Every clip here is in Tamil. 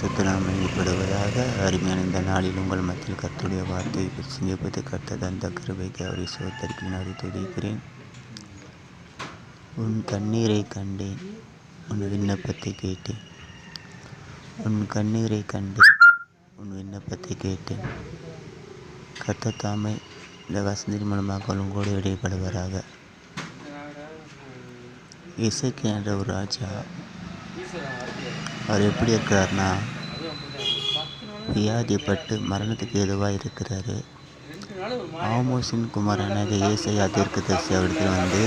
பரிசுத்தநாமம் மையப்படுவதாக. அருமையான இந்த நாளில் உங்கள் மத்தியில் கர்த்தருடைய வார்த்தையை பிரசங்கிப்பது கர்த்தர் தந்த கிருபைக்கு அவரை சோதரிப்பினாரை துதிக்கிறேன். உன் கண்ணீரை கண்டேன், உன் விண்ணப்பத்தை கேட்டேன். உன் கண்ணீரை கண்டேன், உன் விண்ணப்பத்தை கேட்டேன். கர்த்தர் தாமே இந்த வசனத்தின் மூலமாக உங்களோடு இடைப்படுவராக. இசைக்கு என்ற ஒரு ராஜா, அவர் எப்படி இருக்கிறார்னா, வியாதிப்பட்டு மரணத்துக்கு எதுவாக இருக்கிறாரு. ஆமோஸின் குமாரனாக ஏசாயா தீர்க்கதரிசி அவரிடத்தில் வந்து,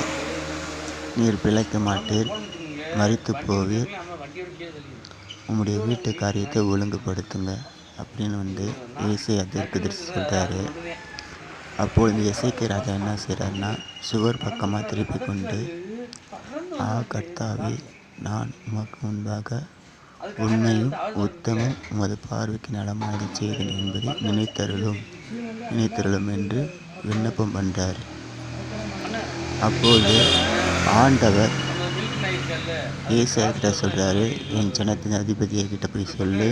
நீர் பிழைக்க மாட்டீர், மரித்து போவீர், உம்முடைய வீட்டு காரியத்தை ஒழுங்குபடுத்துங்க அப்படின்னு வந்து ஏசாயா தீர்க்கதரிசி சொல்கிறாரு. அப்பொழுது எசேக்கியா ராஜா என்ன செய்கிறாருன்னா, சுவர் பக்கமாக திருப்பி கொண்டு, கர்த்தாவே, நான் உமக்கு முன்பாக உண்மையும் உத்தமும் உமது பார்வைக்கு நலமாக செய்தேன் என்பதை நினைத்தருளும் என்று விண்ணப்பம் பண்ணுறார். அப்போது ஆண்டவர் ஏசாயா கிட்ட சொல்கிறாரு, என் ஜனத்தின் அதிபதியை கிட்ட போய் சொல்லு,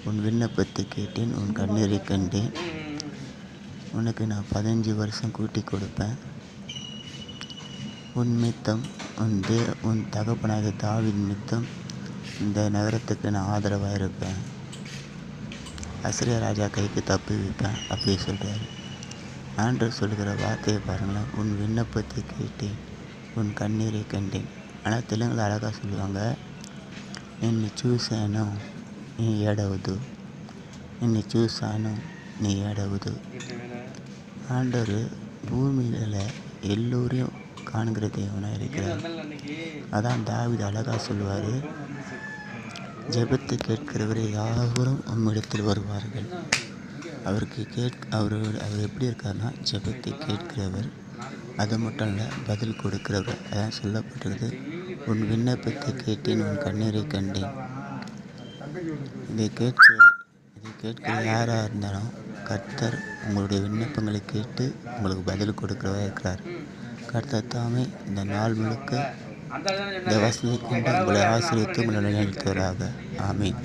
உன் விண்ணப்பத்தை கேட்டேன், உன் கண்ணீரை கண்டேன், உனக்கு நான் 15 வருஷம் கூட்டி கொடுப்பேன், உன் மித்தம் உன் தகப்பனாக தாவீது நிமித்தம் இந்த நகரத்துக்கு நான் ஆதரவாக இருப்பேன், அசீரியா ராஜா கைக்கு தப்பி வைப்பேன் அப்படி சொல்கிறாரு. ஆண்டவர் சொல்கிற வார்த்தையை பாருங்களேன், உன் விண்ணப்பத்தை கேட்டேன், உன் கண்ணீரை கண்டேன். ஆனால் தெலுங்குல அழகாக சொல்லுவாங்க, నిన్ను చూశాను నీ ఏడవదు, నిన్ను చూశాను நீ ஏடவுது. ஆண்டவர் பூமியில் எல்லோரையும் காணுகிற தேவனாக இருக்கிறார். அதான் தாவீது அழகாக சொல்லுவார், ஜெபத்தை கேட்கிறவரை யாவரும் உம்மிடத்தில் வருவார்கள். அவர் எப்படி இருக்காருன்னா, ஜெபத்தை கேட்கிறவர், அது மட்டும் இல்லை, பதில் கொடுக்கிறவர். அதான் சொல்லப்பட்டிருக்குது, உன் விண்ணப்பத்தை கேட்டேன், உன் கண்ணீரை கண்டேன். இதை கேட்கிற யாராக இருந்தாலும் கர்த்தர் உங்களுடைய விண்ணப்பங்களை கேட்டு உங்களுக்கு பதில் கொடுக்கிறவா இருக்கிறார். கர்த்தர் தாமே இந்த நாள் முழுக்க இந்த வசனத்தை கொண்டு உங்களை ஆசீர்வதித்து உங்களை நிலைநிறுத்துவதாக. ஆமீன்.